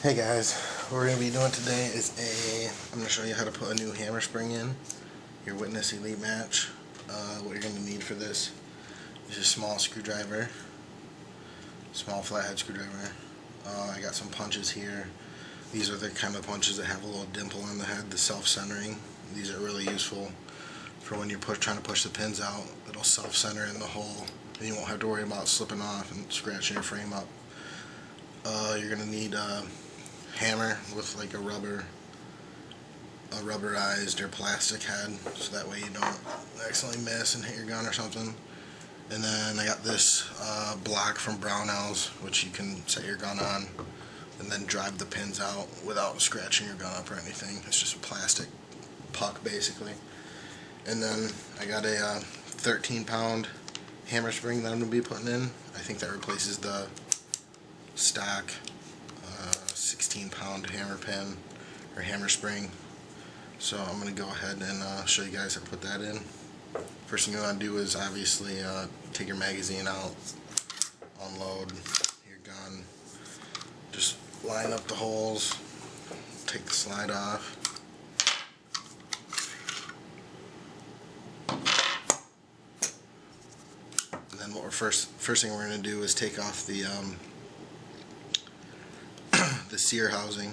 Hey guys, what we're going to be doing today is I'm going to show you how to put a new hammer spring in your Witness Elite Match. What you're going to need for this is a small screwdriver, small flathead screwdriver. I got some punches here. These are the kind of punches that have a little dimple on the head, the self-centering. These are really useful for when you're trying to push the pins out. It'll self-center in the hole and you won't have to worry about slipping off and scratching your frame up. You're going to need a hammer with like a rubberized or plastic head, so that way you don't accidentally miss and hit your gun or something. And then I got this block from Brownells, which you can set your gun on and then drive the pins out without scratching your gun up or anything. It's just a plastic puck basically. And then I got a 13-pound hammer spring that I'm going to be putting in. I think that replaces the stock 16-pound hammer pin or hammer spring. So I'm going to go ahead and show you guys how to put that in. First thing you want to do is obviously take your magazine out, unload your gun, just line up the holes, take the slide off. And then what first thing we're going to do is take off the Sear housing,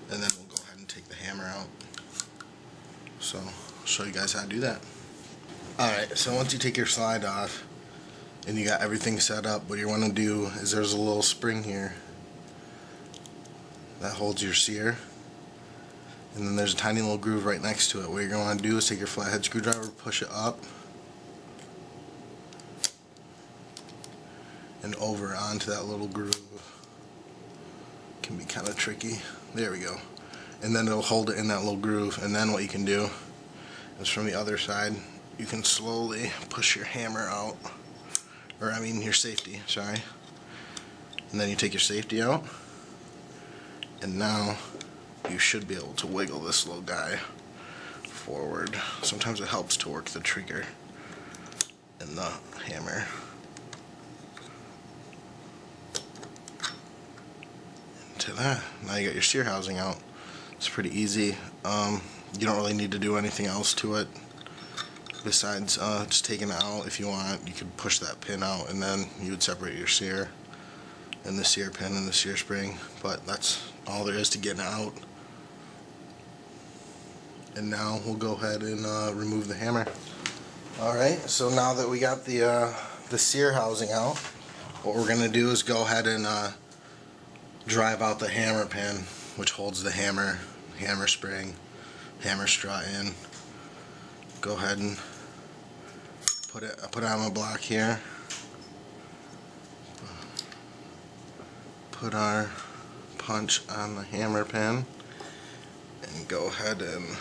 and then we'll go ahead and take the hammer out. So I'll show you guys how to do that. Alright, so once you take your slide off and you got everything set up, what you want to do is there's a little spring here that holds your Sear, and then there's a tiny little groove right next to it. What you're going to want to do is take your flathead screwdriver, push it up and over onto that little groove. Can be kind of tricky. There we go. And then it'll hold it in that little groove, and then what you can do is from the other side you can slowly push your hammer out, or I mean your safety, sorry, and then you take your safety out, and now you should be able to wiggle this little guy forward. Sometimes it helps to work the trigger and the hammer. To that. Now you got your Sear housing out. It's pretty easy. You don't really need to do anything else to it besides just taking it out. If you want, you could push that pin out and then you would separate your Sear and the Sear pin and the Sear spring, but that's all there is to getting it out. And now we'll go ahead and remove the hammer. Alright, so now that we got the Sear housing out, what we're going to do is go ahead and drive out the hammer pin, which holds the hammer spring, hammer strut in. Go ahead and put it on a block here. Put our punch on the hammer pin and go ahead and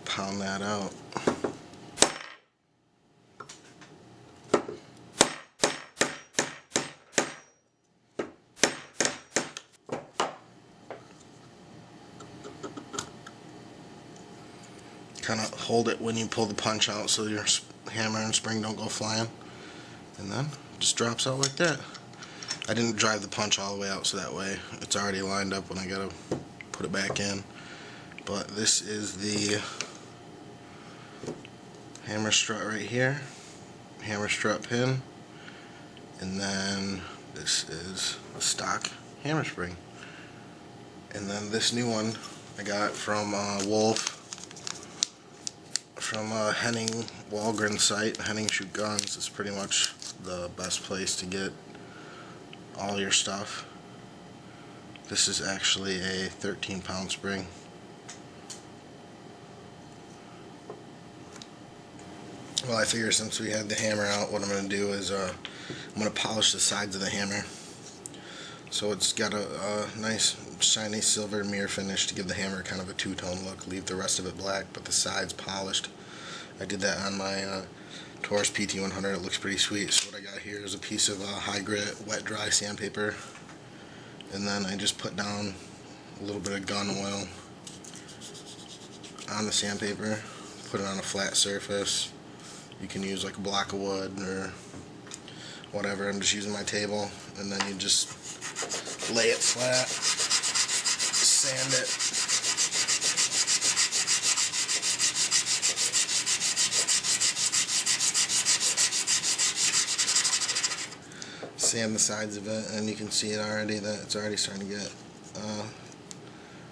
pound that out. Kind of hold it when you pull the punch out so your hammer and spring don't go flying, and then it just drops out like that. I didn't drive the punch all the way out, so that way it's already lined up when I gotta put it back in. But this is the hammer strut right here, hammer strut pin, and then this is a stock hammer spring. And then this new one I got from Wolf, from Henning Wahlgren's site. Henning Shoot Guns is pretty much the best place to get all your stuff. This is actually a 13-pound spring. Well, I figure since we had the hammer out, what I'm going to do is I'm going to polish the sides of the hammer. So it's got a nice shiny silver mirror finish to give the hammer kind of a two-tone look. Leave the rest of it black, but the sides polished. I did that on my Taurus PT100. It looks pretty sweet. So what I got here is a piece of high grit wet dry sandpaper, and then I just put down a little bit of gun oil on the sandpaper. Put it on a flat surface. You can use like a block of wood or whatever. I'm just using my table, and then you just lay it flat. sand it. Sand the sides of it, and you can see it already that it's already starting to get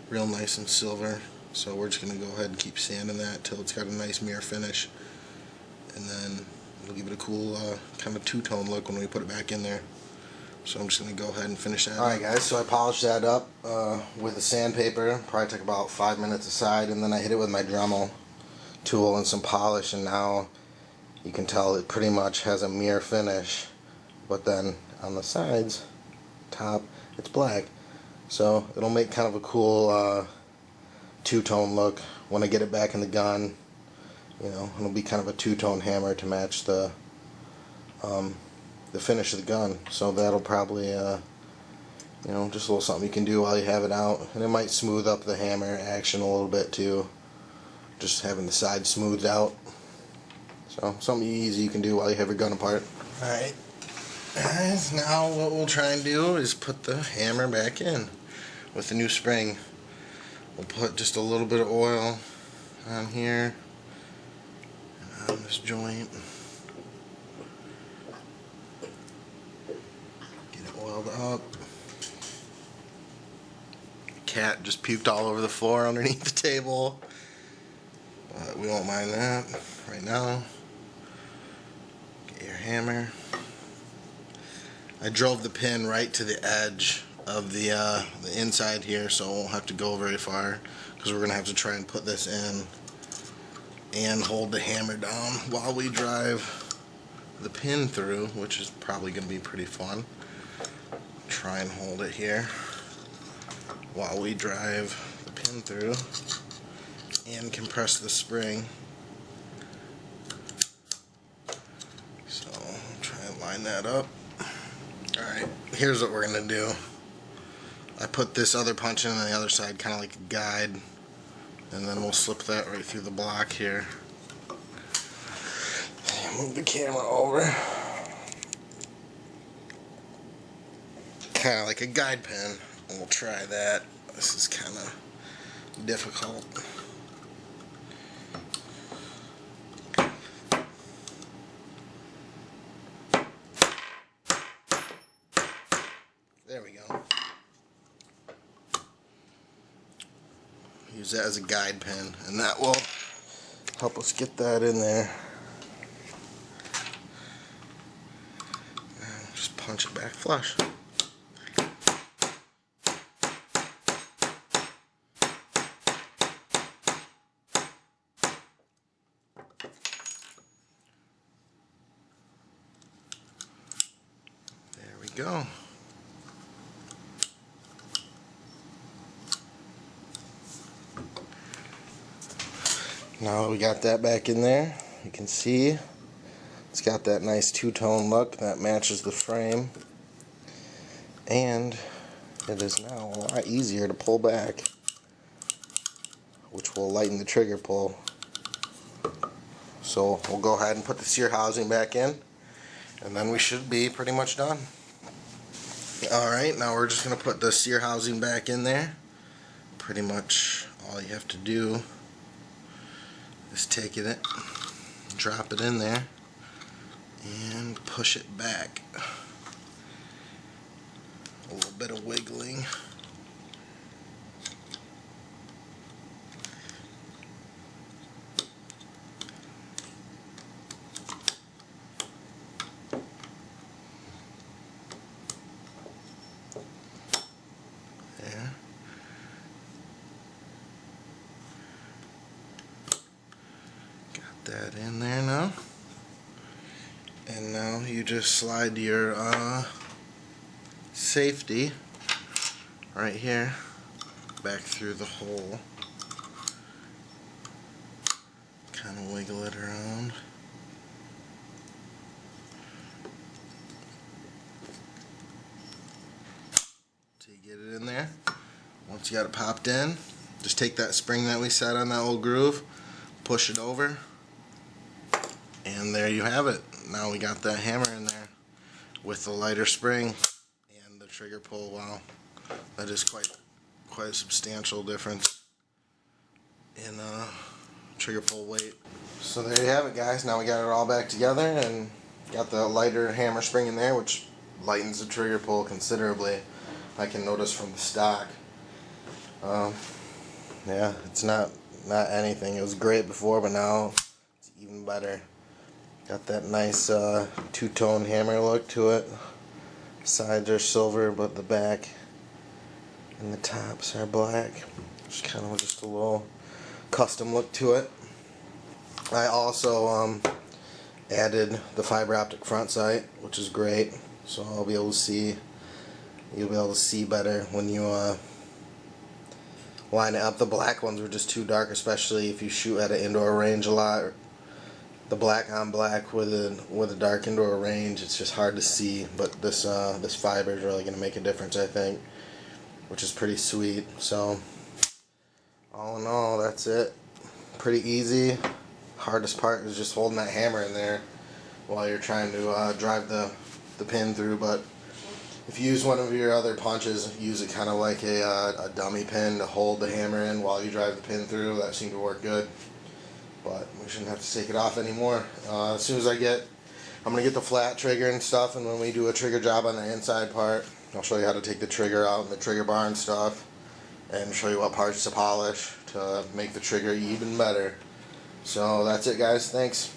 real nice and silver. So we're just going to go ahead and keep sanding that till it's got a nice mirror finish, and then we'll give it a cool kind of two-tone look when we put it back in there. So I'm just going to go ahead and finish that. Alright guys, so I polished that up with a sandpaper. Probably took about 5 minutes aside, and then I hit it with my Dremel tool and some polish, and now you can tell it pretty much has a mirror finish, but then on the sides, top, it's black. So it'll make kind of a cool two-tone look when I get it back in the gun. You know, it'll be kind of a two-tone hammer to match the finish of the gun. So that'll probably, you know, just a little something you can do while you have it out, and it might smooth up the hammer action a little bit too. Just having the side smoothed out. So something easy you can do while you have your gun apart. All right. Guys, now what we'll try and do is put the hammer back in with the new spring. We'll put just a little bit of oil on here and on this joint. Get it oiled up. Cat just puked all over the floor underneath the table, but we won't mind that right now. Get your hammer. I drove the pin right to the edge of the inside here, so it won't have to go very far, because we're going to have to try and put this in and hold the hammer down while we drive the pin through, which is probably going to be pretty fun. Try and hold it here while we drive the pin through and compress the spring. So try and line that up. Alright, here's what we're going to do. I put this other punch in on the other side, kind of like a guide, and then we'll slip that right through the block here. Move the camera over. Kind of like a guide pin, and we'll try that. This is kind of difficult. There we go. Use that as a guide pin, and that will help us get that in there. And just punch it back flush. There we go. Now we got that back in there, you can see it's got that nice two-tone look that matches the frame, and it is now a lot easier to pull back, which will lighten the trigger pull. So we'll go ahead and put the sear housing back in, and then we should be pretty much done. Alright, now we're just going to put the sear housing back in there. Pretty much all you have to do is take it, drop it in there, and push it back. A little bit of wiggling. There. That in there now, and now you just slide your safety right here back through the hole, kind of wiggle it around. Till you get it in there. Once you got it popped in, just take that spring that we set on that old groove, push it over, and there you have it. Now we got that hammer in there with the lighter spring and the trigger pull. Wow, that is quite a substantial difference in trigger pull weight. So there you have it, guys. Now we got it all back together and got the lighter hammer spring in there, which lightens the trigger pull considerably. I can notice from the stock. Yeah, it's not anything. It was great before, but now it's even better. Got that nice two-tone hammer look to it. Sides are silver, but the back and the tops are black. Just kind of just a little custom look to it. I also added the fiber optic front sight, which is great. So I'll be able to see. You'll be able to see better when you line it up. The black ones were just too dark, especially if you shoot at an indoor range a lot. The black on black with a dark indoor range, it's just hard to see. But this fiber is really going to make a difference, I think, which is pretty sweet. So all in all, that's it. Pretty easy. Hardest part is just holding that hammer in there while you're trying to drive the pin through. But if you use one of your other punches, use it kind of like a dummy pin to hold the hammer in while you drive the pin through. That seemed to work good. But we shouldn't have to take it off anymore. As soon as I'm going to get the flat trigger and stuff, and when we do a trigger job on the inside part, I'll show you how to take the trigger out and the trigger bar and stuff, and show you what parts to polish to make the trigger even better. So that's it, guys. Thanks.